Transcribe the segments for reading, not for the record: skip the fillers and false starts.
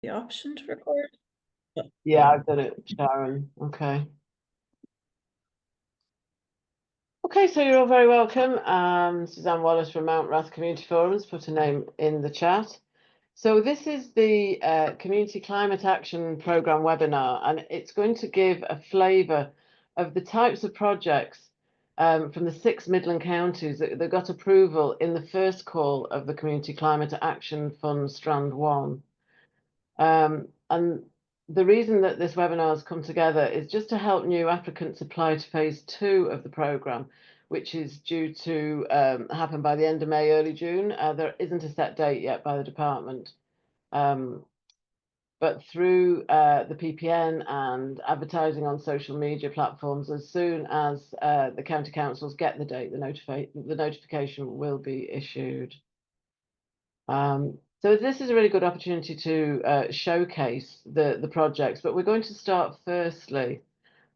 the option to record? Yeah, I've done it, Sharon. Okay. Okay, so you're all very welcome. Suzanne Wallace from Mount Rath Community Forums put a name in the chat. So this is the Community Climate Action Programme webinar, and it's going to give a flavour of the types of projects from the 6 Midland counties that got approval in the first call of the Community Climate Action Fund Strand 1. And the reason that this webinar has come together is just to help new applicants apply to phase 2 of the programme, which is due to happen by the end of May, early June. There isn't a set date yet by the department. But through the PPN and advertising on social media platforms, as soon as the county councils get the date, the notification will be issued. So this is a really good opportunity to showcase the projects, but we're going to start firstly.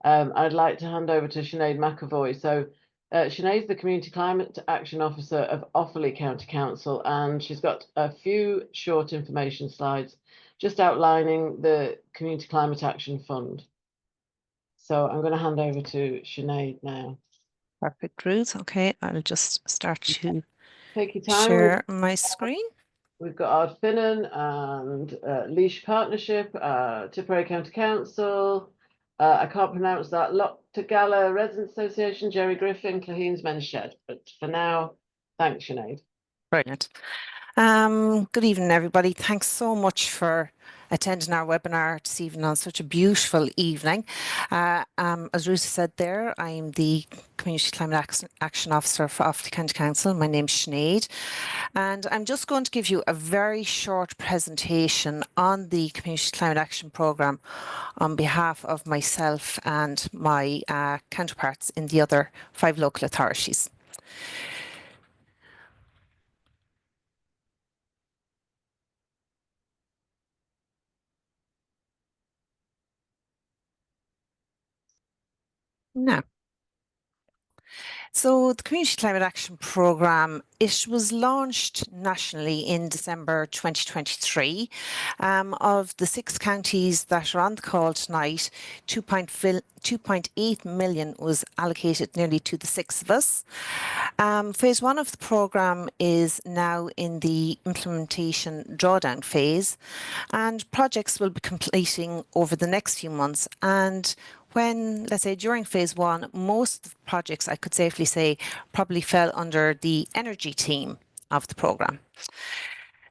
I'd like to hand over to Sinead McAvoy. So Sinead's the Community Climate Action Officer of Offaly County Council, and she's got a few short information slides just outlining the Community Climate Action Fund. So I'm going to hand over to Sinead now. Perfect, Ruth. Okay, I'll just start to take your time. Share my screen. We've got Ardfinnan and Leash Partnership, Tipperary County Council. I can't pronounce that. Lochtagala Residents Association, Jerry Griffin, Claheens Men's Shed. But for now, thanks, Sinead. Brilliant. Good evening, everybody. Thanks so much for attending our webinar this evening on such a beautiful evening. As Ruth said there, I'm the Community Climate Action Officer for Offaly County Council. My name's Sinead, and I'm just going to give you a very short presentation on the Community Climate Action Programme on behalf of myself and my counterparts in the other 5 local authorities. Now, so the Community Climate Action Programme, it was launched nationally in December 2023. Of the 6 counties that are on the call tonight, 2.8 million was allocated nearly to the 6 of us. Phase 1 of the programme is now in the implementation drawdown phase, and projects will be completing over the next few months. And when, let's say, during phase 1, most of the projects, I could safely say, probably fell under the energy team of the programme.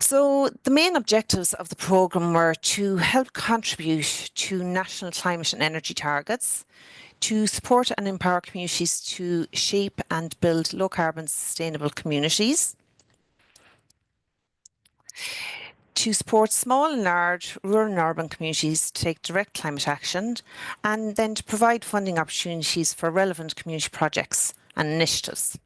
So the main objectives of the programme were to help contribute to national climate and energy targets, to support and empower communities to shape and build low-carbon sustainable communities, to support small and large rural and urban communities to take direct climate action, and then to provide funding opportunities for relevant community projects and initiatives.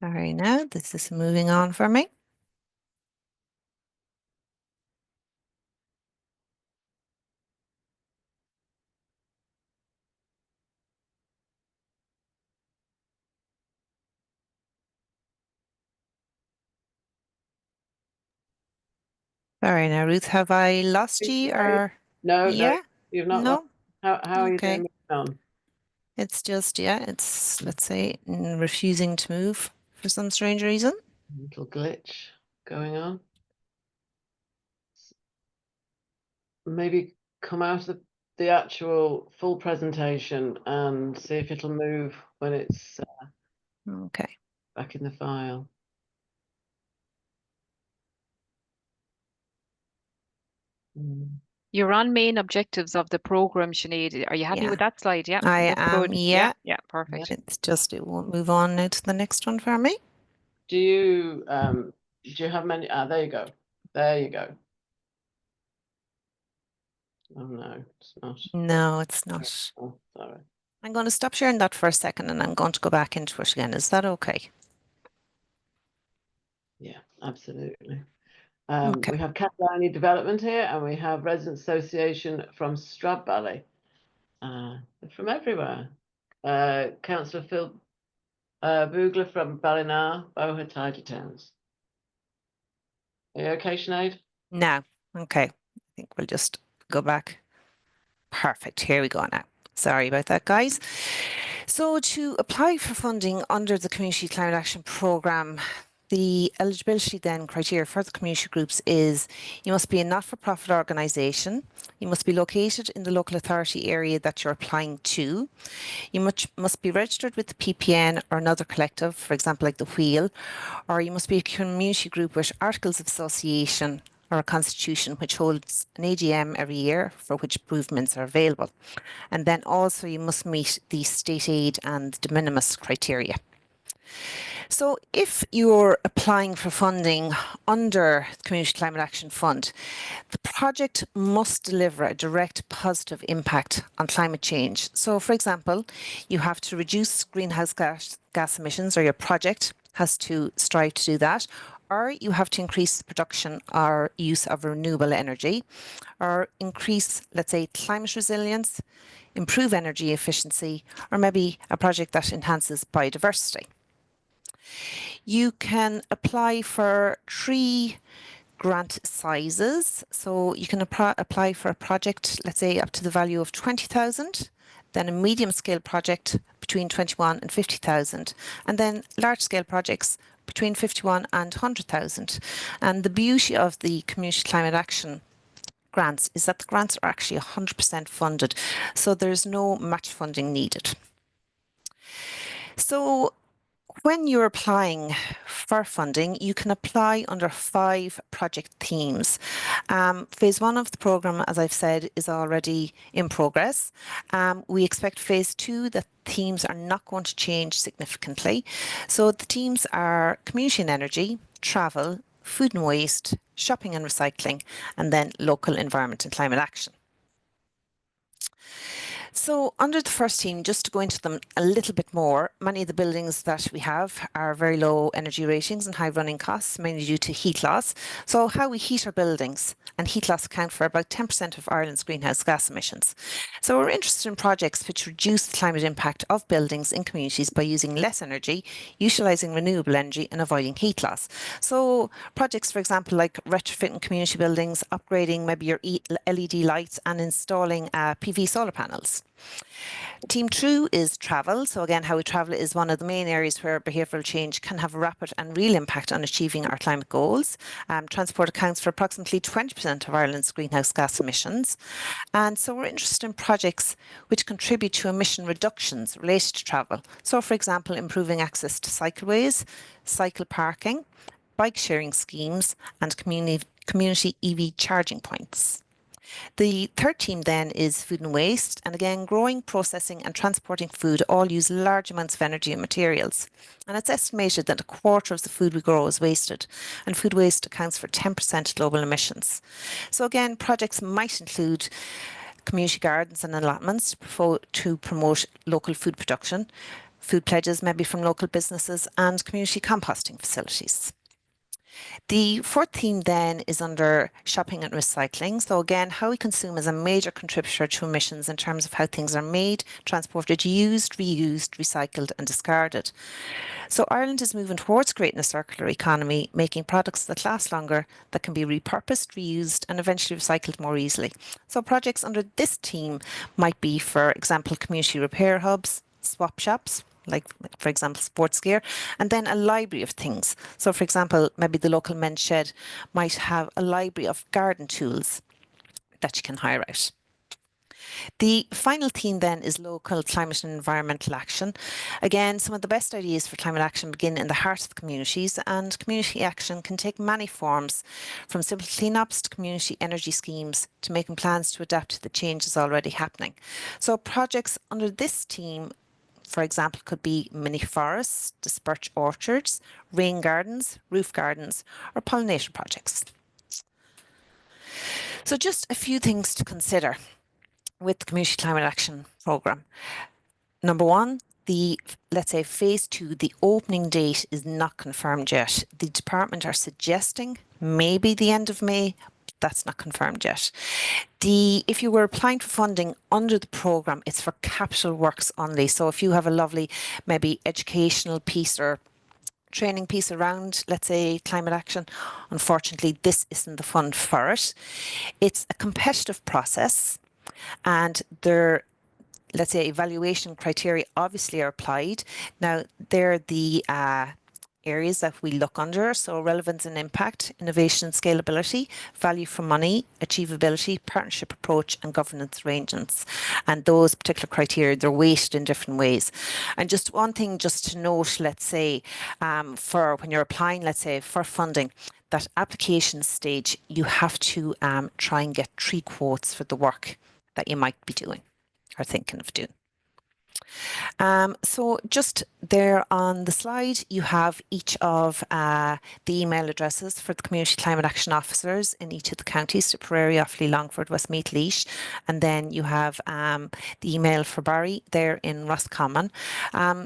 Sorry, now this is moving on for me. Sorry now, Ruth, have I lost you or? No, yeah? no, you've not. No? How are you Okay. doing on? It's just, yeah, it's, let's say, refusing to move for some strange reason. Little glitch going on. Maybe come out of the actual full presentation and see if it'll move when it's Okay. back in the file. You're on main objectives of the programme, Sinead. Are you happy Yeah. with that slide? Yeah. I Looks am, good. yeah. Yeah, perfect. It's just, it won't move on now to the next one for me. Do you have many? There you go. There you go. Oh no, it's not. No, it's not. Oh, sorry. I'm going to stop sharing that for a second and I'm going to go back into it again. Is that okay? Yeah, absolutely. Okay. We have Cattliny Development here, and we have Residents Association from Stradbally. From everywhere. Councillor Phil Boogler from Ballina, Boha Tidal Towns. Are you okay, Sinead? No. Okay. I think we'll just go back. Perfect. Here we go now. Sorry about that, guys. So to apply for funding under the Community Climate Action Programme, the eligibility then criteria for the community groups is you must be a not-for-profit organisation, you must be located in the local authority area that you're applying to, you must be registered with the PPN or another collective, for example like the Wheel, or you must be a community group with articles of association or a constitution which holds an AGM every year for which improvements are available. And then also you must meet the state aid and de minimis criteria. So if you're applying for funding under the Community Climate Action Fund, the project must deliver a direct positive impact on climate change. So for example, you have to reduce greenhouse gas emissions, or your project has to strive to do that, or you have to increase the production or use of renewable energy, or increase, let's say, climate resilience, improve energy efficiency, or maybe a project that enhances biodiversity. You can apply for 3 grant sizes. So you can apply for a project, let's say up to the value of 20,000, then a medium scale project between 21 and 50,000, and then large scale projects between 51 and 100,000. And the beauty of the Community Climate Action grants is that the grants are actually 100% funded, so there's no match funding needed. So when you're applying for funding, you can apply under 5 project themes. Phase 1 of the programme, as I've said, is already in progress. We expect phase 2, the themes are not going to change significantly. So the themes are community and energy, travel, food and waste, shopping and recycling, and then local environment and climate action. So under the first theme, just to go into them a little bit more, many of the buildings that we have are very low energy ratings and high running costs, mainly due to heat loss. So how we heat our buildings, and heat loss account for about 10% of Ireland's greenhouse gas emissions. So we're interested in projects which reduce the climate impact of buildings in communities by using less energy, utilising renewable energy and avoiding heat loss. So projects, for example, like retrofitting community buildings, upgrading maybe your LED lights and installing PV solar panels. Team 2 is travel. So again, how we travel is one of the main areas where behavioural change can have a rapid and real impact on achieving our climate goals. Transport accounts for approximately 20% of Ireland's greenhouse gas emissions. And so we're interested in projects which contribute to emission reductions related to travel. So for example, improving access to cycleways, cycle parking, bike sharing schemes and community EV charging points. The third theme then is food and waste, and again, growing, processing and transporting food all use large amounts of energy and materials. And it's estimated that 1/4 of the food we grow is wasted, and food waste accounts for 10% of global emissions. So again, projects might include community gardens and allotments to promote local food production, food pledges maybe from local businesses, and community composting facilities. The fourth theme then is under shopping and recycling. So again, how we consume is a major contributor to emissions in terms of how things are made, transported, used, reused, recycled and discarded. So Ireland is moving towards creating a circular economy, making products that last longer, that can be repurposed, reused and eventually recycled more easily. So projects under this theme might be, for example, community repair hubs, swap shops, like for example sports gear, and then a library of things. So for example, maybe the local men's shed might have a library of garden tools that you can hire out. The final theme then is local climate and environmental action. Again, some of the best ideas for climate action begin in the heart of the communities, and community action can take many forms, from simple cleanups to community energy schemes to making plans to adapt to the changes already happening. So projects under this theme, for example, could be mini forests, dispersed orchards, rain gardens, roof gardens, or pollination projects. So just a few things to consider with the Community Climate Action Programme. Number 1, let's say phase 2, the opening date is not confirmed yet. The department are suggesting maybe the end of May, that's not confirmed yet. If you were applying for funding under the programme, it's for capital works only. So if you have a lovely, maybe educational piece or training piece around, let's say, climate action, unfortunately, this isn't the fund for it. It's a competitive process, and let's say, evaluation criteria obviously are applied. Now, they're the areas that we look under. So relevance and impact, innovation and scalability, value for money, achievability, partnership approach, and governance arrangements. And those particular criteria, they're weighted in different ways. And just one thing just to note, let's say, for when you're applying, let's say, for funding, that application stage, you have to try and get 3 quotes for the work that you might be doing or thinking of doing. So just there on the slide, you have each of the email addresses for the Community Climate Action Officers in each of the counties, Tipperary, Offaly, Longford, Westmeath, Laois. And then you have the email for Barry there in Roscommon.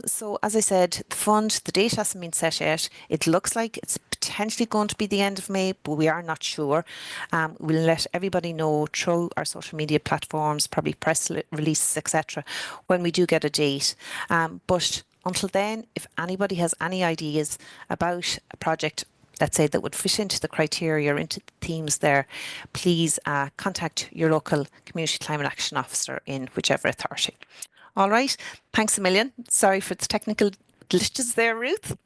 So as I said, the fund, the date hasn't been set yet. It looks like it's potentially going to be the end of May, but we are not sure. We'll let everybody know through our social media platforms, probably press releases, etc., when we do get a date. But until then, if anybody has any ideas about a project, let's say, that would fit into the criteria or into the themes there, please contact your local Community Climate Action Officer in whichever authority. All right, thanks a million. Sorry for the technical glitches there, Ruth.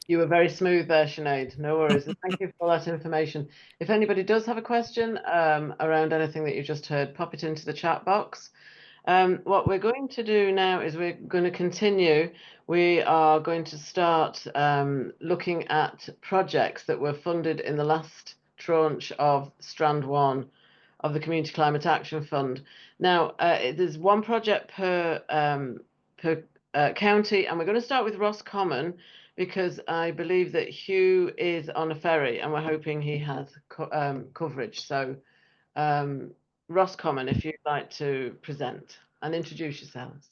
You were very smooth there, Sinead. No worries. And thank you for all that information. If anybody does have a question around anything that you just heard, pop it into the chat box. What we're going to do now is we're going to continue. We are going to start looking at projects that were funded in the last tranche of Strand 1 of the Community Climate Action Fund. Now, there's one project per county, and we're going to start with Roscommon because I believe that Hugh is on a ferry and we're hoping he has coverage. So Roscommon, if you'd like to present and introduce yourselves.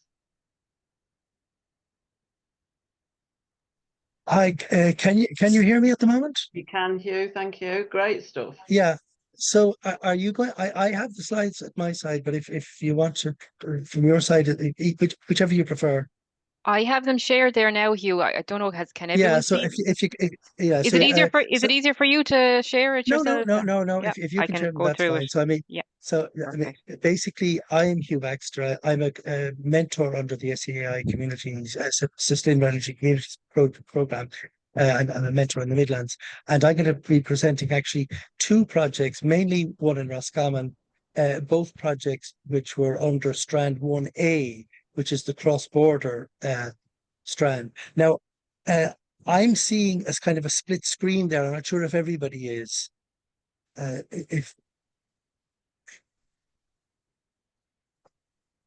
Hi, can you hear me at the moment? You can, Hugh. Thank you. Great stuff. Yeah. So are you going? I have the slides at my side, but if you want to from your side, whichever you prefer. I have them shared there now, Hugh. I don't know, can everyone Yeah. So see? yeah. Is So it easier for you to share it yourself? No. Yeah, If you I can can share, go that's through fine. it. So I mean, Yeah. so I mean, basically, I'm Hugh Baxter. I'm a mentor under the SEAI Communities Sustainable Energy Communities Program. I'm a mentor in the Midlands, and I'm going to be presenting actually 2 projects, mainly one in Roscommon, both projects which were under Strand 1A, which is the cross-border strand. Now, I'm seeing as kind of a split screen there. I'm not sure if everybody is.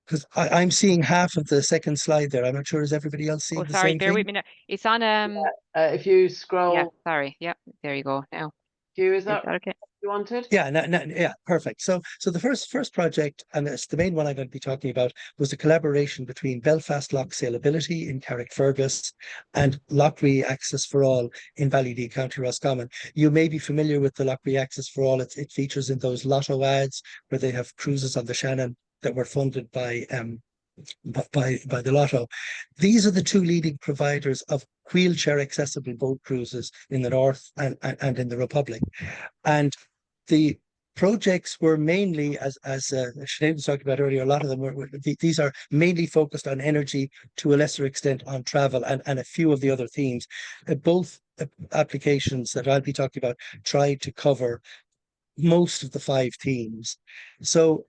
Because I'm seeing half of the second slide there. I'm not sure, is everybody else seeing the sorry, same bear thing? with me now. It's on if you scroll. Yeah, sorry. Yeah, there you go now. Hugh, Is that okay? You wanted? Yeah, yeah, perfect. So the first project, and it's the main one I'm going to be talking about, was a collaboration between Belfast Lough Sailability in Carrickfergus and Loughree Access for All in Ballydee, County Roscommon. You may be familiar with the Loughree Access for All. It features in those lotto ads where they have cruises on the Shannon that were funded by the lotto. These are the 2 leading providers of wheelchair accessible boat cruises in the North and in the Republic. And the projects were mainly, as Sinead was talking about earlier, a lot of them these are mainly focused on energy, to a lesser extent on travel, and a few of the other themes. Both applications that I'll be talking about try to cover most of the 5 themes. So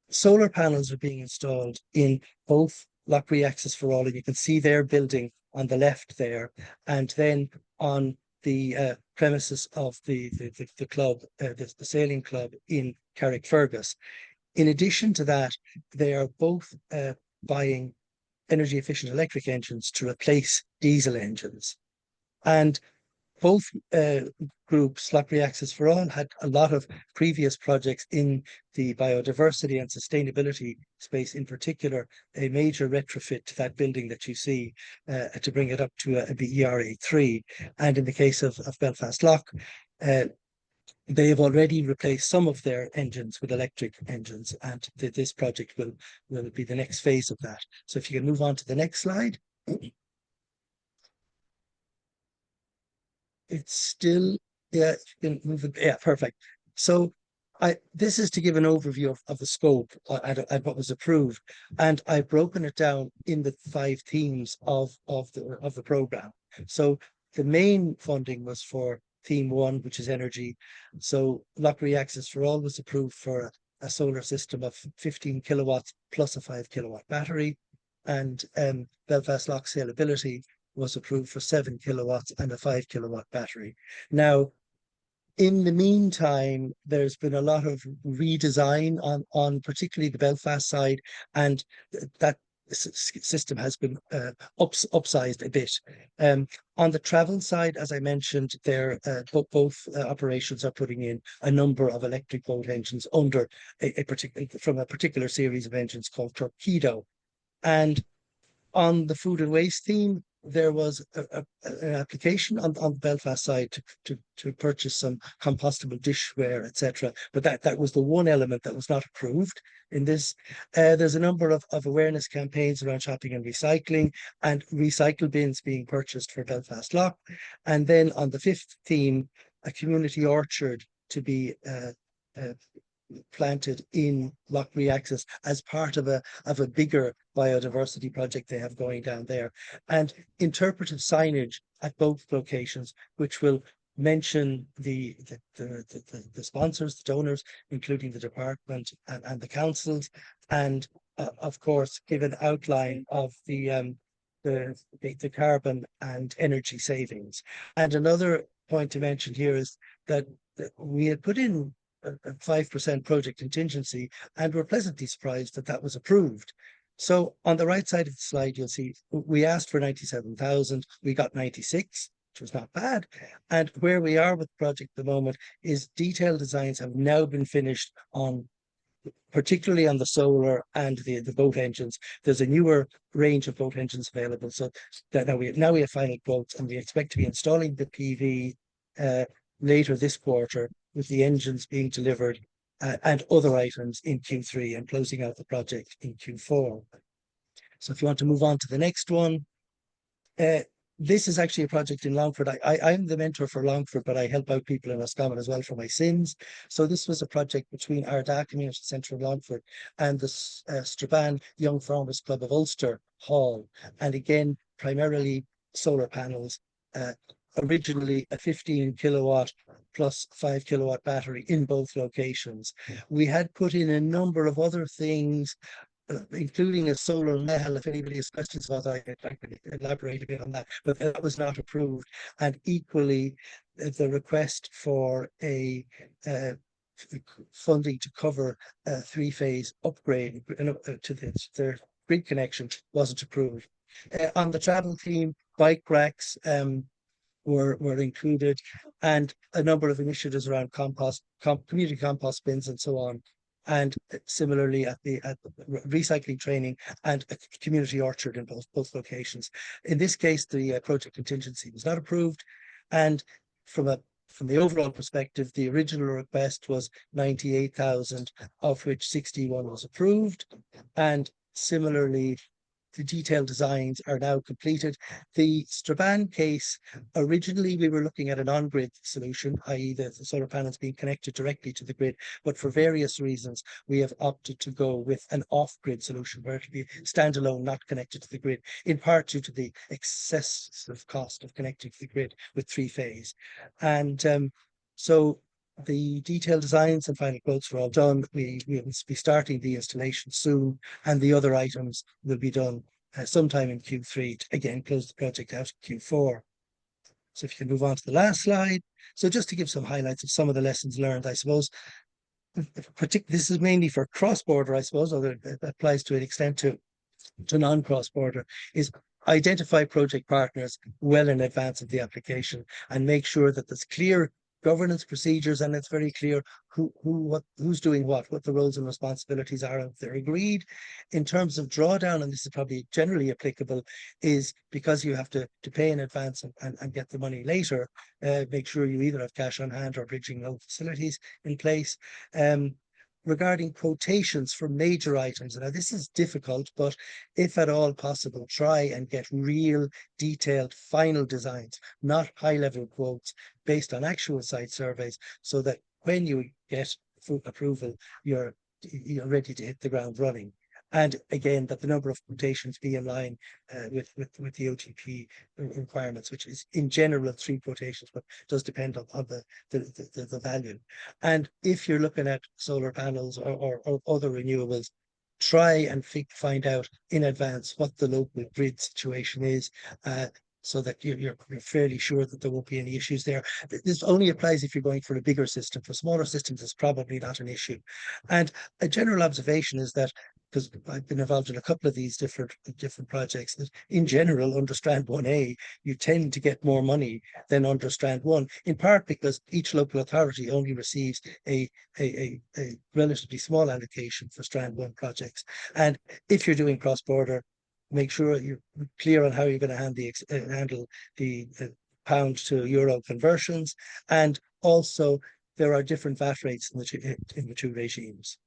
solar panels are being installed in both Loughree Access for All, and you can see their building on the left there, and then on the premises of the club, the sailing club in Carrickfergus. In addition to that, they are both buying energy efficient electric engines to replace diesel engines. And both groups, Loughree Access for All, had a lot of previous projects in the biodiversity and sustainability space, in particular, a major retrofit to that building that you see to bring it up to a BERA 3. And in the case of Belfast Lough, they have already replaced some of their engines with electric engines, and this project will be the next phase of that. So if you can move on to the next slide. It's still, yeah, you can move it, yeah, perfect. So this is to give an overview of the scope and what was approved, and I've broken it down in the 5 themes of the program. So the main funding was for theme 1, which is energy. So Lockery Access for All was approved for a solar system of 15 kilowatts plus a 5 kilowatt battery, and Belfast Lock Scalability was approved for 7 kilowatts and a 5 kilowatt battery. Now, in the meantime, there's been a lot of redesign on particularly the Belfast side, and that system has been upsized a bit. On the travel side, as I mentioned, both operations are putting in a number of electric boat engines under from a particular series of engines called Torpedo. And on the food and waste theme, there was an application on the Belfast side to purchase some compostable dishware, etc. But that was the one element that was not approved in this. There's a number of awareness campaigns around shopping and recycling, and recycle bins being purchased for Belfast Lock. And then on the 5th theme, a community orchard to be planted in Lockery Access as part of a bigger biodiversity project they have going down there, and interpretive signage at both locations, which will mention the sponsors, the donors, including the department and the councils, and of course give an outline of the carbon and energy savings. And another point to mention here is that we had put in a 5% project contingency, and we're pleasantly surprised that that was approved. So on the right side of the slide, you'll see we asked for 97,000, we got 96, which was not bad. And where we are with the project at the moment is detailed designs have now been finished on, particularly on the solar and the boat engines. There's a newer range of boat engines available. So that now we have final quotes, and we expect to be installing the PV later this quarter, with the engines being delivered and other items in Q3, and closing out the project in Q4. So if you want to move on to the next one, this is actually a project in Longford. I'm the mentor for Longford, but I help out people in Roscommon as well for my sins. So this was a project between Ardagh Community Centre in Longford and the Strabane Young Farmers Club of Ulster Hall. And again, primarily solar panels, originally a 15 kilowatt plus 5 kilowatt battery in both locations. We had put in a number of other things, including a solar nail. If anybody has questions about that, I can elaborate a bit on that, but that was not approved. And equally, the request for a funding to cover a 3-phase upgrade to their grid connection wasn't approved. On the travel theme, bike racks were included, and a number of initiatives around community compost bins and so on. And similarly at the recycling training and a community orchard in both locations. In this case, the project contingency was not approved, and from the overall perspective, the original request was 98,000, of which 61 was approved, and similarly the detailed designs are now completed. The Strabane case, originally we were looking at an on-grid solution, i.e. the solar panels being connected directly to the grid, but for various reasons we have opted to go with an off-grid solution where it will be standalone, not connected to the grid, in part due to the excessive cost of connecting to the grid with 3-phase. And so the detailed designs and final quotes were all done. We will be starting the installation soon, and the other items will be done sometime in Q3 to again close the project out in Q4. So if you can move on to the last slide. So just to give some highlights of some of the lessons learned, I suppose, this is mainly for cross-border, I suppose, although it applies to an extent to non-cross-border, is identify project partners well in advance of the application and make sure that there's clear governance procedures, and it's very clear who's doing what the roles and responsibilities are, and if they're agreed. In terms of drawdown, and this is probably generally applicable, is because you have to pay in advance and get the money later, make sure you either have cash on hand or bridging loan facilities in place. Regarding quotations for major items, now this is difficult, but if at all possible, try and get real detailed final designs, not high-level quotes based on actual site surveys, so that when you get approval, you're ready to hit the ground running. And again, that the number of quotations be in line with the OTP requirements, which is in general 3 quotations, but does depend on the value. And if you're looking at solar panels or other renewables, try and find out in advance what the local grid situation is, so that you're fairly sure that there won't be any issues there. This only applies if you're going for a bigger system. For smaller systems, it's probably not an issue. And a general observation is that, because I've been involved in a couple of these different projects, that in general, under Strand 1A, you tend to get more money than under Strand 1, in part because each local authority only receives a relatively small allocation for Strand 1 projects. And if you're doing cross-border, make sure you're clear on how you're going to handle the pound to euro conversions. And also, there are different VAT rates in the 2 regimes.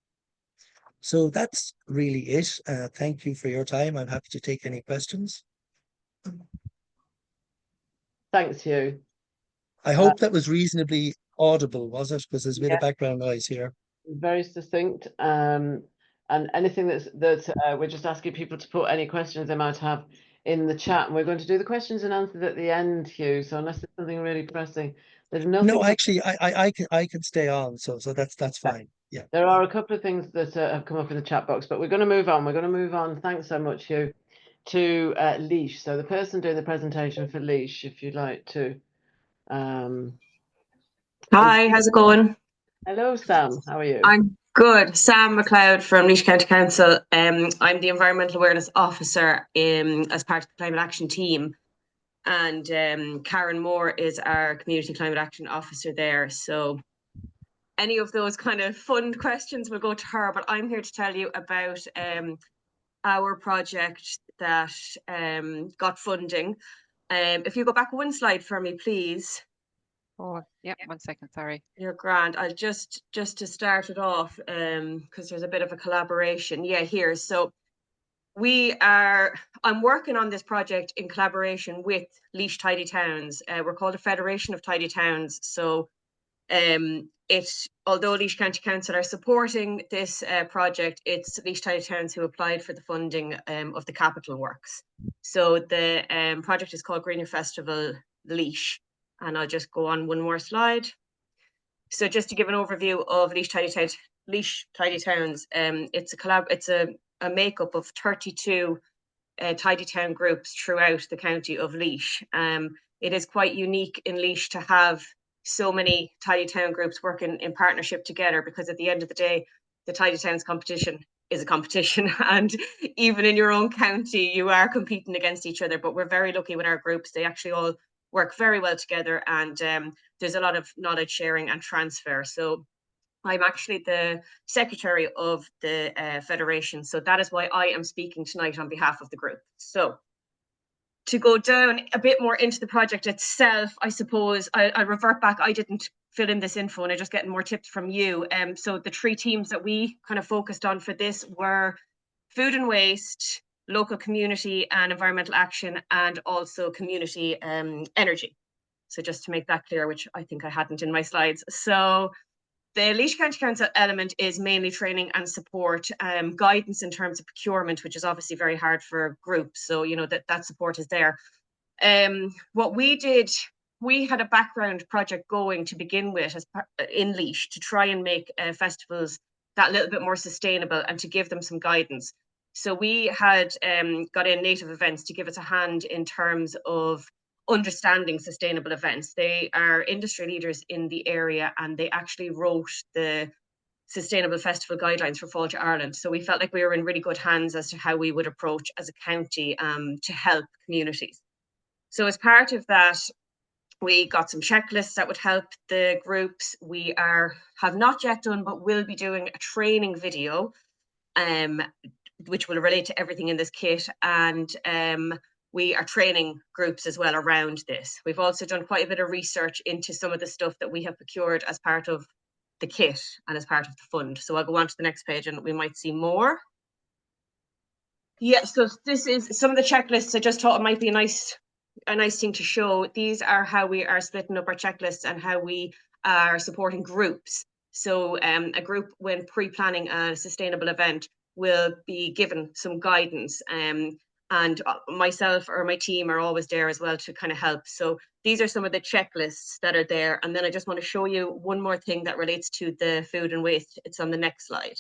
So that's really it. Thank you for your time. I'm happy to take any questions. Thanks, Hugh. I hope that was reasonably audible, was it? Because there's a bit of background noise here. Very succinct. And anything that we're just asking people to put any questions they might have in the chat, and we're going to do the questions and answers at the end, Hugh. So unless there's something really pressing, there's nothing. No, actually, I can stay on, so that's fine. Yeah. There are a couple of things that have come up in the chat box, but we're going to move on. We're going to move on. Thanks so much, Hugh. To Laois. So the person doing the presentation for Laois, if you'd like to. Hi, how's it going? Hello, Sam. How are you? I'm good. Sam McLeod from Laois County Council. I'm the Environmental Awareness Officer as part of the Climate Action team. And Karen Moore is our Community Climate Action Officer there. So any of those kind of fun questions will go to her, but I'm here to tell you about our project that got funding. If you go back 1 slide for me, please. Oh, yeah, 1 second, sorry. You're grand. I'll just to start it off, because there's a bit of a collaboration. Yeah, here. So I'm working on this project in collaboration with Laois Tidy Towns. We're called a Federation of Tidy Towns. So although Laois County Council are supporting this project, it's Laois Tidy Towns who applied for the funding of the capital works. So the project is called Greener Festival Laois. And I'll just go on 1 more slide. So just to give an overview of Laois Tidy Towns, it's a makeup of 32 tidy town groups throughout the county of Laois. It is quite unique in Laois to have so many tidy town groups working in partnership together, because at the end of the day, the Tidy Towns competition is a competition, and even in your own county, you are competing against each other. But we're very lucky with our groups; they actually all work very well together, and there's a lot of knowledge sharing and transfer. So I'm actually the secretary of the federation. So that is why I am speaking tonight on behalf of the group. So to go down a bit more into the project itself, I suppose I'll revert back. I didn't fill in this info and I'm just getting more tips from you. So the 3 teams that we kind of focused on for this were food and waste, local community and environmental action, and also community energy. So just to make that clear, which I think I hadn't in my slides. So the Laois County Council element is mainly training and support, guidance in terms of procurement, which is obviously very hard for groups. So, you know, that support is there. What we did, we had a background project going to begin with in Laois to try and make festivals that little bit more sustainable and to give them some guidance. So we had got in Native Events to give us a hand in terms of understanding sustainable events. They are industry leaders in the area, and they actually wrote the Sustainable Festival Guidelines for Fáilte Ireland. So we felt like we were in really good hands as to how we would approach as a county to help communities. So as part of that, We got some checklists that would help the groups. We have not yet done, but will be doing a training video, which will relate to everything in this kit. And we are training groups as well around this. We've also done quite a bit of research into some of the stuff that we have procured as part of the kit and as part of the fund. So I'll go on to the next page and we might see more. Yeah, so this is some of the checklists. I just thought it might be a nice thing to show. These are how we are splitting up our checklists and how we are supporting groups. So a group, when pre-planning a sustainable event, will be given some guidance, and myself or my team are always there as well to kind of help. So these are some of the checklists that are there. And then I just want to show you one more thing that relates to the food and waste. It's on the next slide.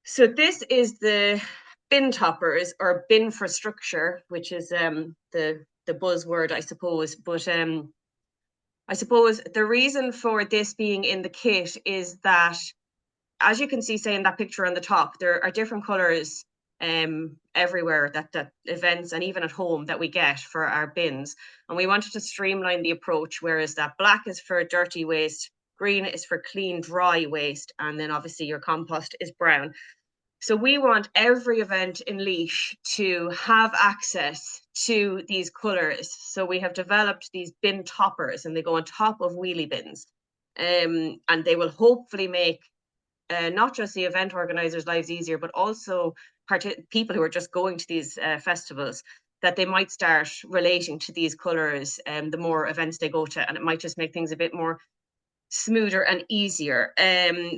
So this is the bin toppers, or bin for structure, which is the buzzword, I suppose. But I suppose the reason for this being in the kit is that, as you can see, say in that picture on the top, there are different colours everywhere that events and even at home that we get for our bins. And we wanted to streamline the approach, whereas that black is for dirty waste, green is for clean, dry waste, and then obviously your compost is brown. So we want every event in Laois to have access to these colours. So we have developed these bin toppers, and they go on top of wheelie bins. And they will hopefully make not just the event organisers' lives easier, but also people who are just going to these festivals, that they might start relating to these colours the more events they go to, and it might just make things a bit more smoother and easier.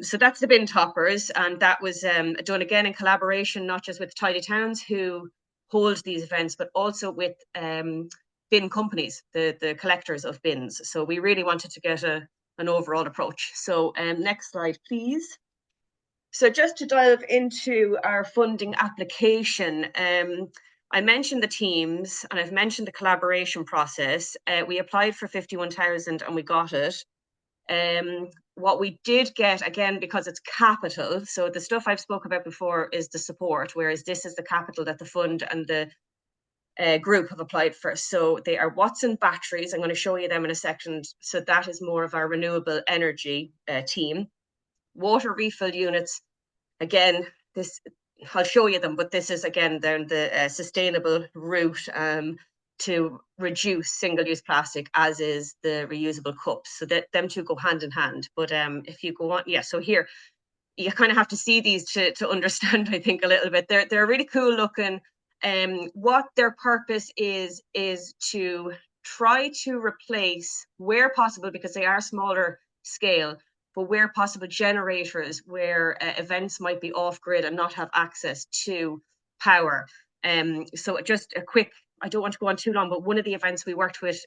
So that's the bin toppers, and that was done again in collaboration, not just with Tidy Towns who hold these events, but also with bin companies, the collectors of bins. So we really wanted to get an overall approach. So next slide, please. So just to dive into our funding application, I mentioned the teams and I've mentioned the collaboration process. We applied for 51,000 and we got it. What we did get, again, because it's capital, so the stuff I've spoke about before is the support, whereas this is the capital that the fund and the group have applied for. So they are Watson batteries. I'm going to show you them in a second. So that is more of our renewable energy team. Water refill units, again, this, I'll show you them, but this is again the sustainable route to reduce single-use plastic, as is the reusable cups. So that them two go hand in hand. But if you go on, yeah, so here you kind of have to see these to understand, I think, a little bit. They're really cool looking. What their purpose is to try to replace, where possible, because they are smaller scale, but where possible, generators where events might be off grid and not have access to power. So just a quick, I don't want to go on too long, but one of the events we worked with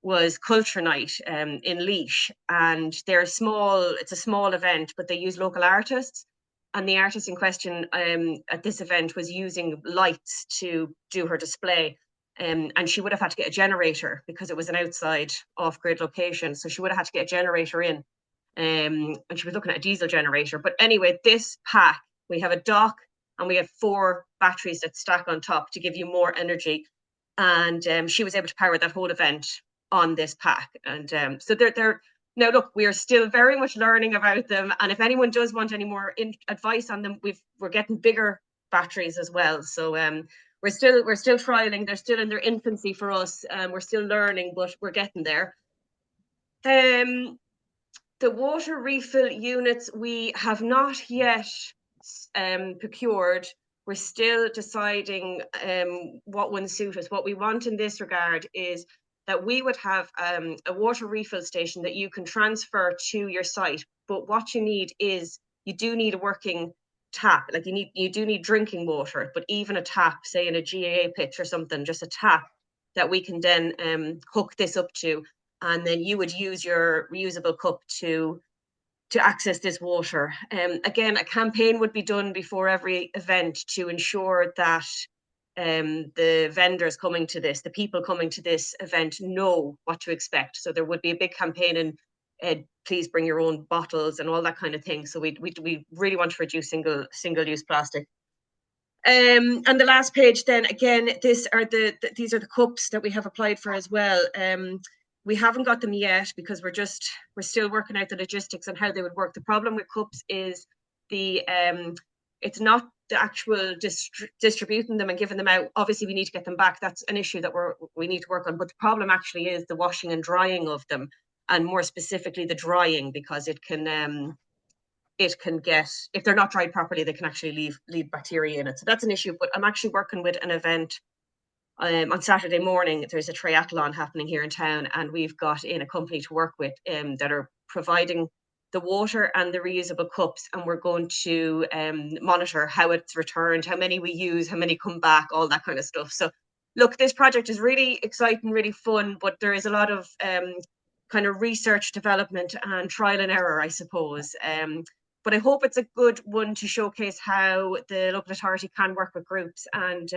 was Culture Night in Laois, and they're small, it's a small event, but they use local artists. And the artist in question at this event was using lights to do her display. And she would have had to get a generator because it was an outside off-grid location. So she would have had to get a generator in. And she was looking at a diesel generator. But anyway, this pack, we have a dock and we have 4 batteries that stack on top to give you more energy. And she was able to power that whole event on this pack. And so they're now, look, we are still very much learning about them. And if anyone does want any more advice on them, we're getting bigger batteries as well. So we're still trialing. They're still in their infancy for us. We're still learning, but we're getting there. The water refill units we have not yet procured. We're still deciding what ones suit us. What we want in this regard is that we would have a water refill station that you can transfer to your site. But what you need is, you do need a working tap. Like you do need drinking water, but even a tap, say in a GAA pitch or something, just a tap that we can then hook this up to. And then you would use your reusable cup to access this water. Again, a campaign would be done before every event to ensure that the vendors coming to this, the people coming to this event, know what to expect. So there would be a big campaign and please bring your own bottles and all that kind of thing. So we really want to reduce single-use plastic. And the last page then, again, these are the cups that we have applied for as well. We haven't got them yet because we're still working out the logistics and how they would work. The problem with cups is it's not the actual distributing them and giving them out. Obviously, we need to get them back. That's an issue that we need to work on. But the problem actually is the washing and drying of them, and more specifically the drying, because it can get, if they're not dried properly, they can actually leave bacteria in it. So that's an issue. But I'm actually working with an event on Saturday morning. There's a triathlon happening here in town, and we've got in a company to work with that are providing the water and the reusable cups, and we're going to monitor how it's returned, how many we use, how many come back, all that kind of stuff. So look, this project is really exciting, really fun, but there is a lot of kind of research, development and trial and error, I suppose. But I hope it's a good one to showcase how the local authority can work with groups and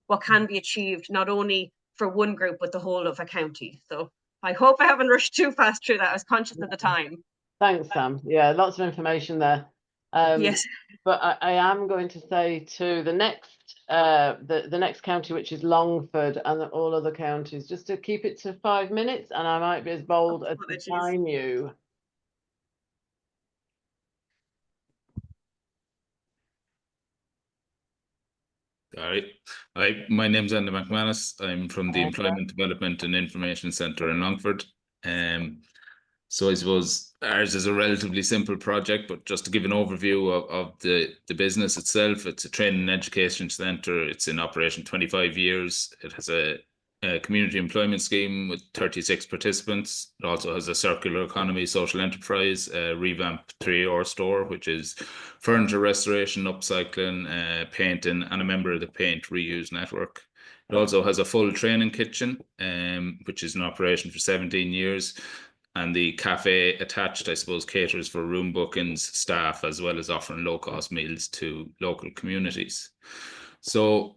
what can be achieved, not only for one group, but the whole of a county. So I hope I haven't rushed too fast through that. I was conscious of the time. Thanks, Sam. Yeah, lots of information there. Yes. But I am going to say to the next county, which is Longford, and all other counties, just to keep it to 5 minutes, and I might be as bold as to time you. All right. Hi, my name's Andy McManus. I'm from the Employment Development and Information Centre in Longford. So I suppose ours is a relatively simple project, but just to give an overview of the business itself, it's a training and education centre. It's in operation 25 years. It has a community employment scheme with 36 participants. It also has a circular economy social enterprise, revamped 3R store, which is furniture restoration, upcycling, painting, and a member of the paint reuse network. It also has a full training kitchen, which is in operation for 17 years. And the cafe attached, I suppose, caters for room bookings, staff, as well as offering low-cost meals to local communities. So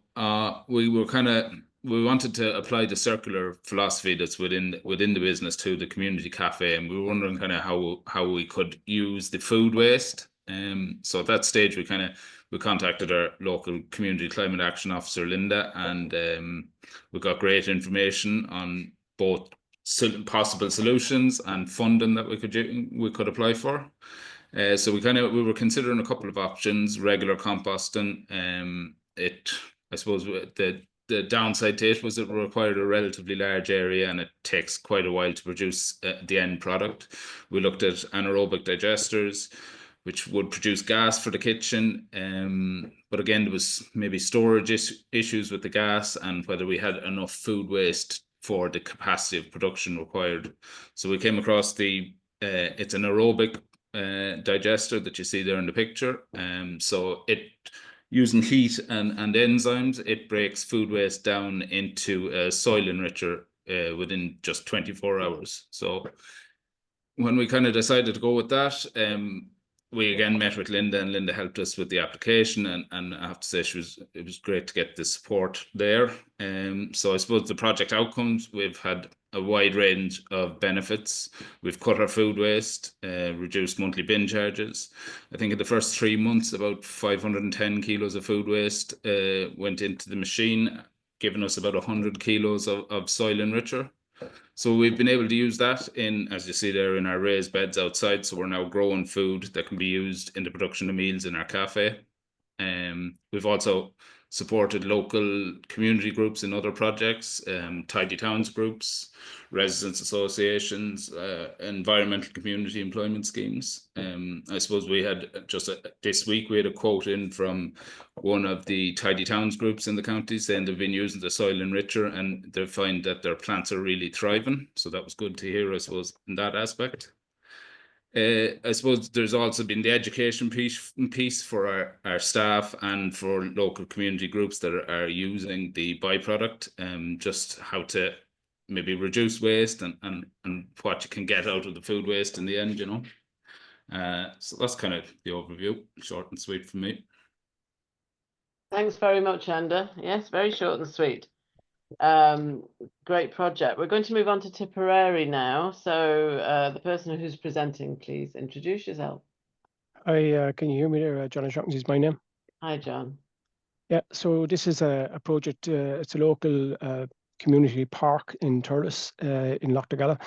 we wanted to apply the circular philosophy that's within the business to the community cafe, and we were wondering kind of how we could use the food waste. So at that stage, we contacted our local community climate action officer, Linda, and we got great information on both possible solutions and funding that we could apply for. So we were considering a couple of options. Regular composting. I suppose the downside to it was it required a relatively large area, and it takes quite a while to produce the end product. We looked at anaerobic digesters, which would produce gas for the kitchen. But again, there was maybe storage issues with the gas and whether we had enough food waste for the capacity of production required. So we came across it's an aerobic digester that you see there in the picture. So it, using heat and enzymes, it breaks food waste down into a soil enricher within just 24 hours. So when we kind of decided to go with that, we again met with Linda, and Linda helped us with the application, and I have to say it was great to get the support there. So I suppose the project outcomes, we've had a wide range of benefits. We've cut our food waste, reduced monthly bin charges. I think in the first 3 months, about 510 kilos of food waste went into the machine, giving us about 100 kilos of soil enricher. So we've been able to use that as you see there, in our raised beds outside. So we're now growing food that can be used in the production of meals in our cafe. We've also supported local community groups in other projects, Tidy Towns groups, residents associations, environmental community employment schemes. I suppose we had this week, we had a quote in from one of the Tidy Towns groups in the county saying they've been using the soil enricher and they find that their plants are really thriving. So that was good to hear, I suppose, in that aspect. I suppose there's also been the education piece for our staff and for local community groups that are using the byproduct, just how to maybe reduce waste and what you can get out of the food waste in the end, you know. So that's kind of the overview, short and sweet from me. Thanks very much, Enda. Yes, very short and sweet. Great project. We're going to move on to Tipperary now. So the person who's presenting, please introduce yourself. Hi, can you hear me there? John O'Shaughnessy is my name. Hi, John. Yeah, so this is a project, it's a local community park in Thurles, in Loughtagalla.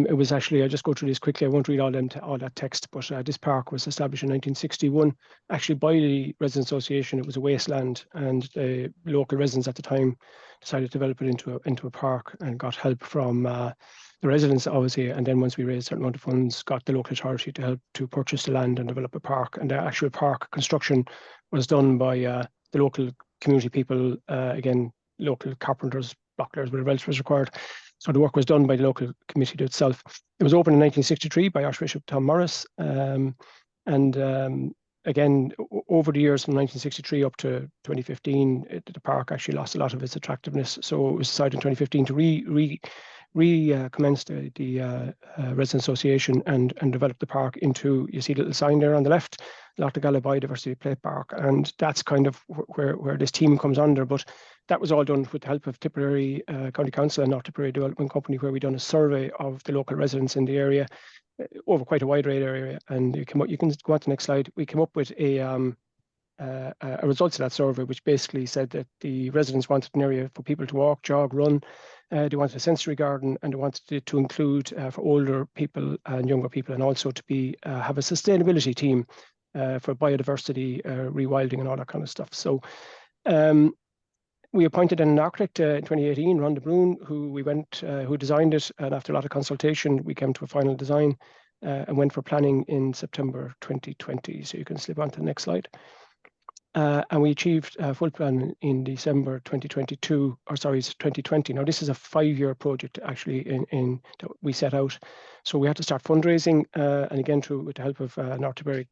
It was actually, I'll just go through this quickly, I won't read all that text, but this park was established in 1961, actually by the Residents Association. It was a wasteland, and the local residents at the time decided to develop it into a park, and got help from the residents, obviously, and then once we raised a certain amount of funds, got the local authority to help to purchase the land and develop a park. And the actual park construction was done by the local community people, again, local carpenters, blocklayers, whatever else was required. So the work was done by the local committee itself. It was opened in 1963 by Archbishop Tom Morris. Again, over the years from 1963 up to 2015, the park actually lost a lot of its attractiveness. So it was decided in 2015 to recommence the Residents Association and develop the park into, you see the little sign there on the left, Loughtagalla Biodiversity Play Park, and that's kind of where this team comes under. But that was all done with the help of Tipperary County Council and North Tipperary Development Company, where we done a survey of the local residents in the area over quite a wide area. And you can go on to the next slide. We came up with a results of that survey, which basically said that the residents wanted an area for people to walk, jog, run. They wanted a sensory garden, and they wanted it to include for older people and younger people, and also to be have a sustainability team for biodiversity, rewilding, and all that kind of stuff. So we appointed an architect in 2018, Ron de Bruin, who designed it, and after a lot of consultation, we came to a final design and went for planning in September 2020. So you can slip on to the next slide. And we achieved full plan in December 2022, or sorry, 2020. Now, this is a 5-year project actually that we set out. So we had to start fundraising, and again, with the help of North Tipperary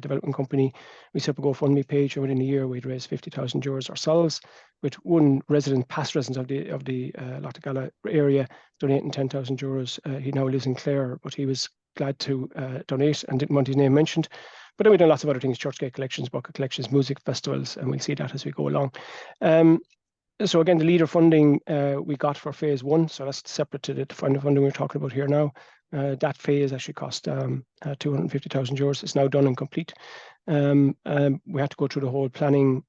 Development Company, we set up a GoFundMe page, and within a year we'd raised €50,000 ourselves, with one past resident of the Loughtagalla area donating €10,000. He now lives in Clare, but he was glad to donate and didn't want his name mentioned. But then we've done lots of other things: Churchgate collections, bucket collections, music festivals, and we'll see that as we go along. So again, the leader funding we got for phase 1, so that's separate to the funding we're talking about here now. That phase actually cost €250,000. It's now done and complete. We had to go through the whole planning,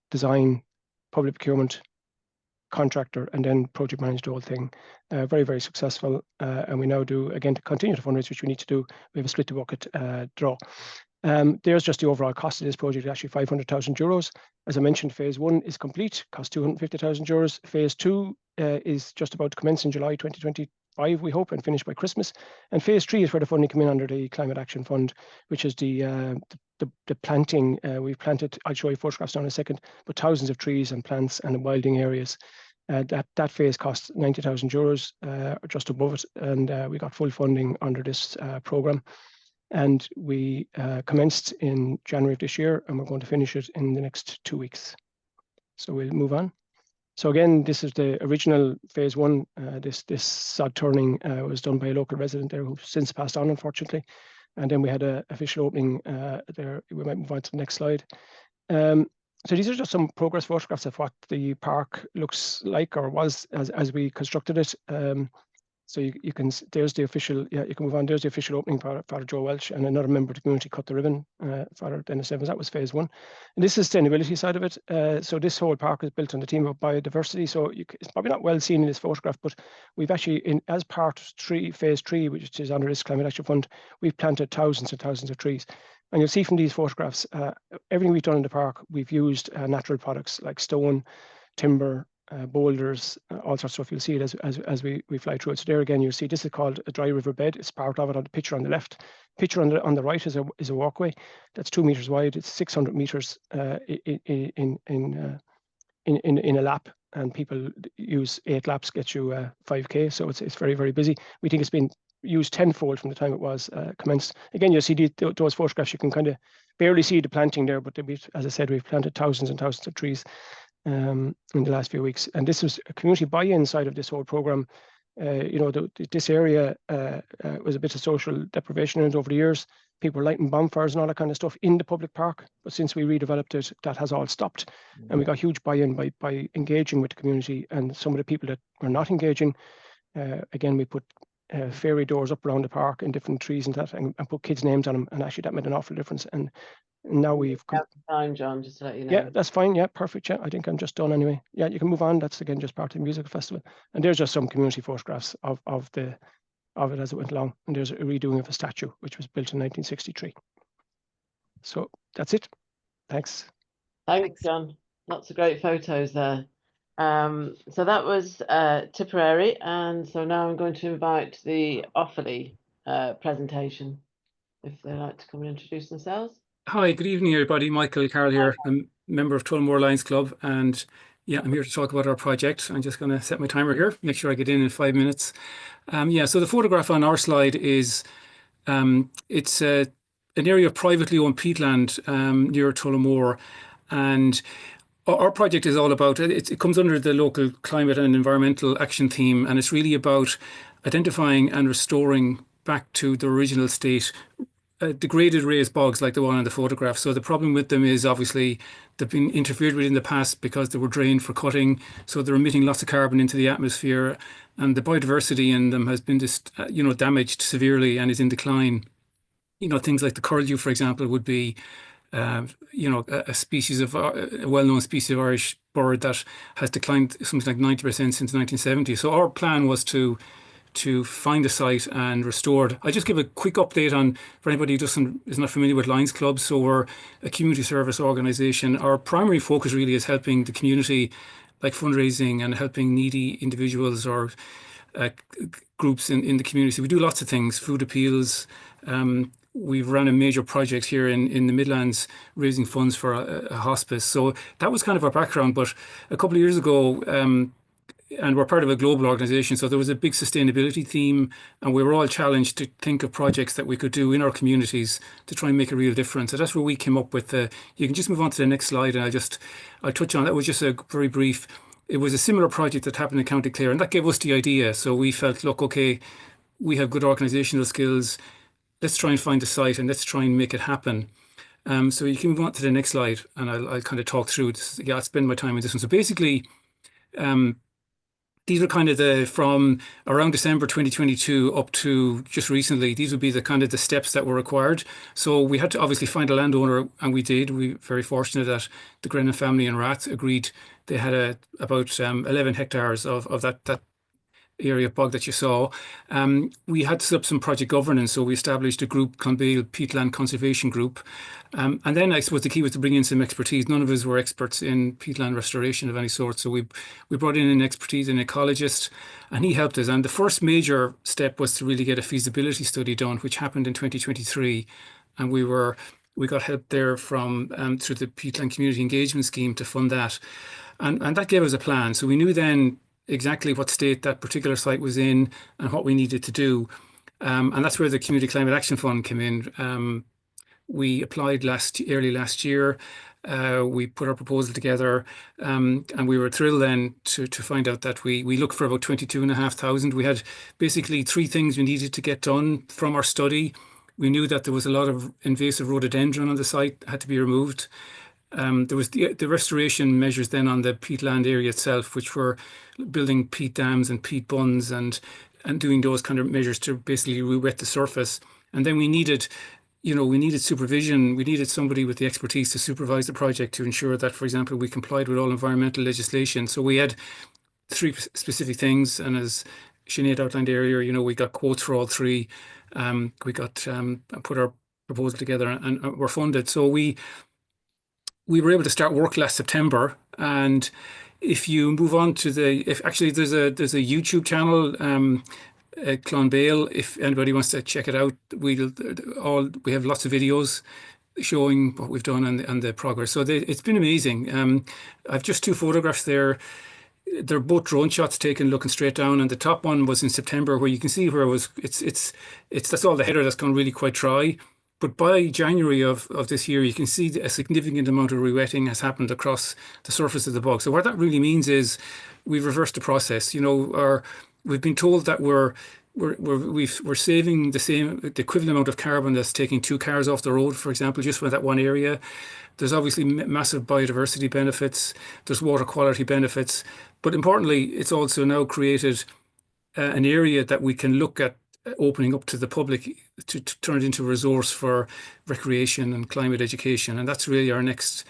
design, public procurement, contractor, and then project manage the whole thing. Very, very successful. And we now do, again, to continue to fundraise, which we need to do, we have a split the bucket draw. There's just the overall cost of this project, actually €500,000. As I mentioned, phase 1 is complete, cost €250,000. Phase 2 is just about to commence in July 2025, we hope, and finish by Christmas. And phase 3 is where the funding come in under the Climate Action Fund, which is the planting. We've planted, I'll show you photographs now in a second, but thousands of trees and plants and wilding areas. That phase cost €90,000, just above it, and we got full funding under this programme. And we commenced in January of this year, and we're going to finish it in the next 2 weeks. So we'll move on. So again, this is the original phase 1. This sod turning was done by a local resident there who's since passed on, unfortunately. And then we had an official opening there. We might move on to the next slide. So these are just some progress photographs of what the park looks like, or was as we constructed it. So you can, there's the official, you can move on. There's the official opening. Father Joe Welch and another member of the community cut the ribbon. Father Dennis Evans, that was phase 1. And this is the sustainability side of it. So this whole park is built on the theme of biodiversity. So it's probably not well seen in this photograph, but we've actually, as part 3, phase 3, which is under this Climate Action Fund, we've planted thousands and thousands of trees. And you'll see from these photographs, everything we've done in the park, we've used natural products like stone, timber, boulders, all sorts of stuff. You'll see it as we fly through it. So there again, you'll see this is called a dry river bed. It's part of it on the picture on the left. Picture on the right is a walkway that's 2 meters wide. It's 600 meters in a lap, and people use 8 laps, gets you 5K. So it's very, very busy. We think it's been used tenfold from the time it was commenced. Again, you'll see those photographs. You can kind of barely see the planting there, but as I said, we've planted thousands and thousands of trees in the last few weeks. And this was a community buy-in side of this whole program. This area was a bit of social deprivation in it over the years. People were lighting bonfires and all that kind of stuff in the public park. But since we redeveloped it, that has all stopped. And we got huge buy-in by engaging with the community. And some of the people that were not engaging, again, we put fairy doors up around the park and different trees and that, and put kids' names on them. And actually that made an awful difference. And Now we've Out of time, John, just to let you know. yeah, that's fine. Yeah, perfect. Yeah, I think I'm just done anyway. Yeah, you can move on. That's again just part of the musical festival. And there's just some community photographs of it as it went along. And there's a redoing of a statue which was built in 1963. So that's it. Thanks. Thanks, John. Lots of great photos there. So that was Tipperary, and so now I'm going to invite the Offaly presentation, if they'd like to come and introduce themselves. Hi, good evening, everybody. Michael Carroll here. I'm a member of Tullamore Lions Club, and yeah, I'm here to talk about our project. I'm just going to set my timer here, make sure I get in 5 minutes. Yeah, so the photograph on our slide is it's an area of privately owned peatland near Tullamore, and our project is all about it comes under the local climate and environmental action theme, and it's really about identifying and restoring back to the original state degraded raised bogs like the one in the photograph. So the problem with them is obviously they've been interfered with in the past because they were drained for cutting, so they're emitting lots of carbon into the atmosphere, and the biodiversity in them has been just damaged severely and is in decline. Things like the curlew, for example, would be a species of a well-known species of Irish bird that has declined something like 90% since 1970. So our plan was to find a site and restore it. I'll just give a quick update on, for anybody who is not familiar with Lions Club. So we're a community service organisation. Our primary focus really is helping the community, like fundraising and helping needy individuals or groups in the community. We do lots of things, food appeals. We've run a major project here in the Midlands, raising funds for a hospice. So that was kind of our background. But a couple of years ago, and we're part of a global organization, so there was a big sustainability theme, and we were all challenged to think of projects that we could do in our communities to try and make a real difference. So that's where we came up with you can just move on to the next slide, and I'll touch on that. Was just a very brief. It was a similar project that happened in County Clare, and that gave us the idea. So we felt, look, okay, we have good organizational skills. Let's try and find a site and let's try and make it happen. So you can move on to the next slide, and I'll kind of talk through this. Yeah, I'll spend my time with this one. So basically, these were kind of from around December 2022 up to just recently. These would be the steps that were required. So we had to obviously find a landowner, and we did. We were very fortunate that the Grennan family in Rath agreed. They had about 11 hectares of that area of bog that you saw. We had to set up some project governance, so we established a group, Clonbale Peatland Conservation Group. And then I suppose the key was to bring in some expertise. None of us were experts in peatland restoration of any sort, so we brought in an expertise, an ecologist, and he helped us. And the first major step was to really get a feasibility study done, which happened in 2023. And we got help there from through the Peatland Community Engagement Scheme to fund that. And that gave us a plan. So we knew then exactly what state that particular site was in and what we needed to do. And that's where the Community Climate Action Fund came in. We applied early last year. We put our proposal together, and we were thrilled then to find out that we looked for about 22,500. We had basically 3 things we needed to get done from our study. We knew that there was a lot of invasive rhododendron on the site that had to be removed. There was the restoration measures then on the peatland area itself, which were building peat dams and peat bunds and doing those kind of measures to basically re-wet the surface. And then we needed supervision. We needed somebody with the expertise to supervise the project to ensure that, for example, we complied with all environmental legislation. So we had 3 specific things, and as Sinead outlined earlier, we got quotes for all 3. We got put our proposal together and were funded. So we were able to start work last September. And if you move on to there's a YouTube channel, Clonbale. If anybody wants to check it out, we have lots of videos showing what we've done and the progress. So it's been amazing. I've just 2 photographs there. They're both drone shots taken looking straight down, and the top one was in September, where you can see where that's all the header that's gone really quite dry. But by January of this year, you can see a significant amount of re-wetting has happened across the surface of the bog. So what that really means is we've reversed the process. We've been told that we're saving the equivalent amount of carbon that's taking 2 cars off the road, for example, just for that one area. There's obviously massive biodiversity benefits. There's water quality benefits. But importantly, it's also now created an area that we can look at opening up to the public to turn it into a resource for recreation and climate education. And that's really our next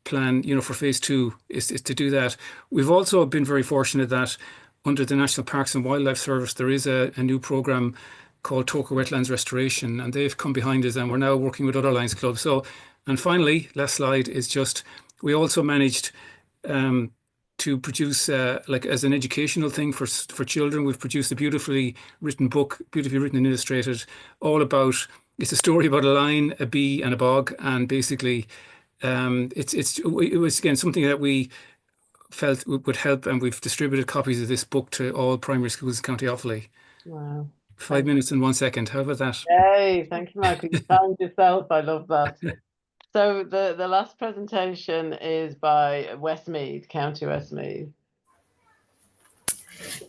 plan, for phase 2 is to do that. We've also been very fortunate that under the National Parks and Wildlife Service, there is a new program called Toca Wetlands Restoration, and they've come behind us, and we're now working with other Lions Clubs. So, and finally, last slide is just, we also managed to produce, like as an educational thing for children, we've produced a beautifully written book, beautifully written and illustrated, all about, it's a story about a lion, a bee and a bog, and basically it was again something that we felt would help, and we've distributed copies of this book to all primary schools in County Offaly. Wow. 5 minutes and 1 second. How about that? Hey, thank you, Michael. You found yourself. I love that. So the last presentation is by Westmeath, County Westmeath.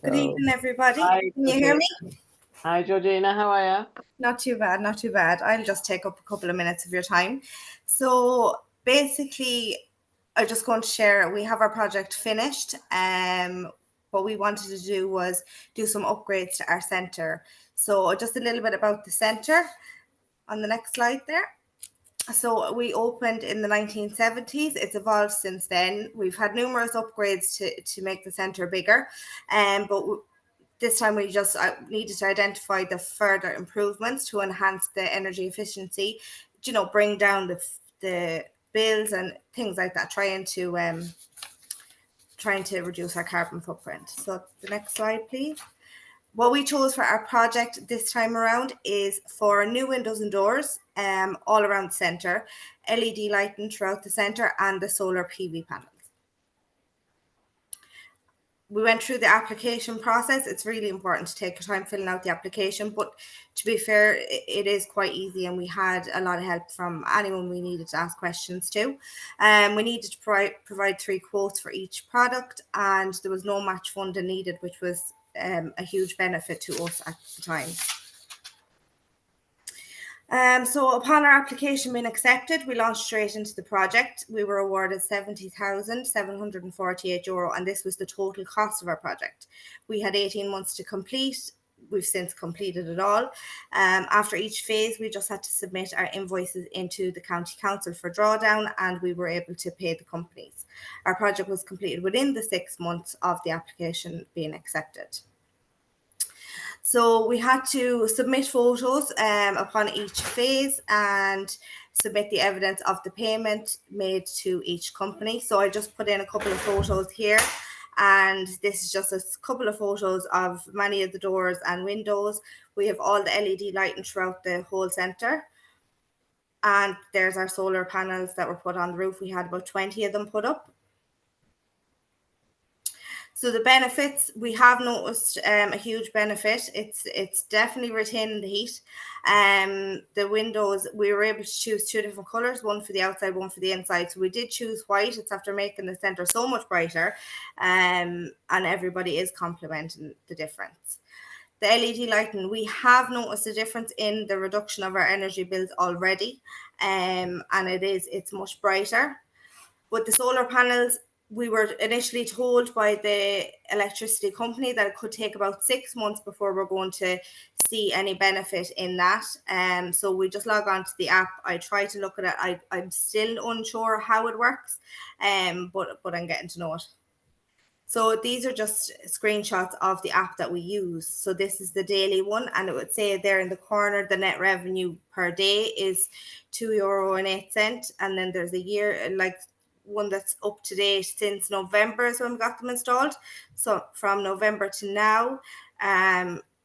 Good evening, everybody. Hi, Can you hear me? Hi, Georgina. How are you? Not too bad, not too bad. I'll just take up a couple of minutes of your time. So basically, I'm just going to share, we have our project finished. What we wanted to do was do some upgrades to our centre. So just a little bit about the centre on the next slide there. So we opened in the 1970s. It's evolved since then. We've had numerous upgrades to make the centre bigger, but this time we just needed to identify the further improvements to enhance the energy efficiency, bring down the bills and things like that, trying to reduce our carbon footprint. So the next slide, please. What we chose for our project this time around is for new windows and doors all around the centre, LED lighting throughout the centre, and the solar PV panels. We went through the application process. It's really important to take your time filling out the application, but to be fair, it is quite easy, and we had a lot of help from anyone we needed to ask questions to. We needed to provide 3 quotes for each product, and there was no match funding needed, which was a huge benefit to us at the time. So upon our application being accepted, we launched straight into the project. We were awarded €70,748, and this was the total cost of our project. We had 18 months to complete. We've since completed it all. After each phase, we just had to submit our invoices into the County Council for drawdown, and we were able to pay the companies. Our project was completed within the 6 months of the application being accepted. So we had to submit photos upon each phase and submit the evidence of the payment made to each company. So I just put in a couple of photos here, and this is just a couple of photos of many of the doors and windows. We have all the LED lighting throughout the whole centre. And there's our solar panels that were put on the roof. We had about 20 of them put up. So the benefits, we have noticed a huge benefit. It's definitely retaining the heat. The windows, we were able to choose 2 different colours, one for the outside, one for the inside. So we did choose white. It's after making the centre so much brighter, and everybody is complimenting the difference. The LED lighting, we have noticed a difference in the reduction of our energy bills already, and it's much brighter. With the solar panels, we were initially told by the electricity company that it could take about 6 months before we're going to see any benefit in that. So we just log on to the app. I try to look at it. I'm still unsure how it works, but I'm getting to know it. So these are just screenshots of the app that we use. So this is the daily one, and it would say there in the corner, the net revenue per day is €2.08. And then there's a year, like one that's up to date since November is when we got them installed. So from November to now,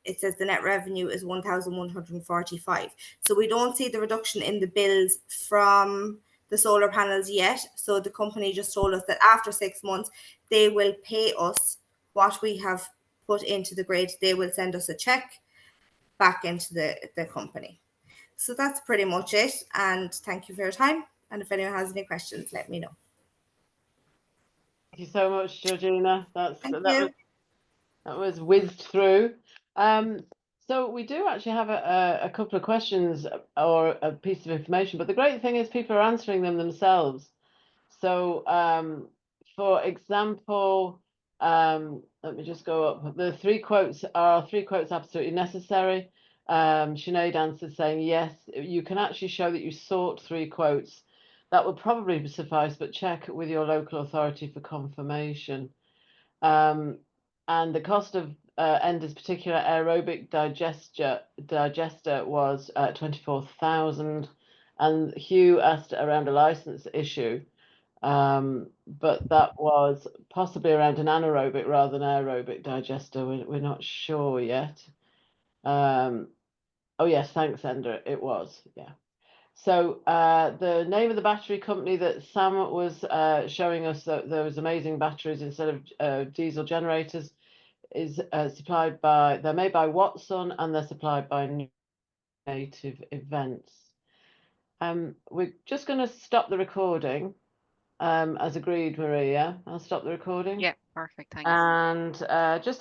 it says the net revenue is 1,145. So we don't see the reduction in the bills from the solar panels yet. So the company just told us that after 6 months, they will pay us what we have put into the grid. They will send us a check back into the company. So that's pretty much it. And thank you for your time. And if anyone has any questions, let me know. Thank you so much, Georgina. That was whizzed through. So we do actually have a couple of questions or a piece of information, but the great thing is people are answering them themselves. So for example, let me just go up. The 3 quotes are 3 quotes absolutely necessary. Sinead answered saying, yes, you can actually show that you sought 3 quotes. That would probably suffice, but check with your local authority for confirmation. And the cost of Enda's particular aerobic digester was 24,000. And Hugh asked around a license issue, but that was possibly around an anaerobic rather than aerobic digester. We're not sure yet. Oh yes, thanks, Enda. It was, yeah. So the name of the battery company that Sam was showing us, that those amazing batteries instead of diesel generators, is supplied by, they're made by Watson and they're supplied by Native Events. We're just going to stop the recording, as agreed, Maria. I'll stop the recording. Yeah, perfect. Thanks. And just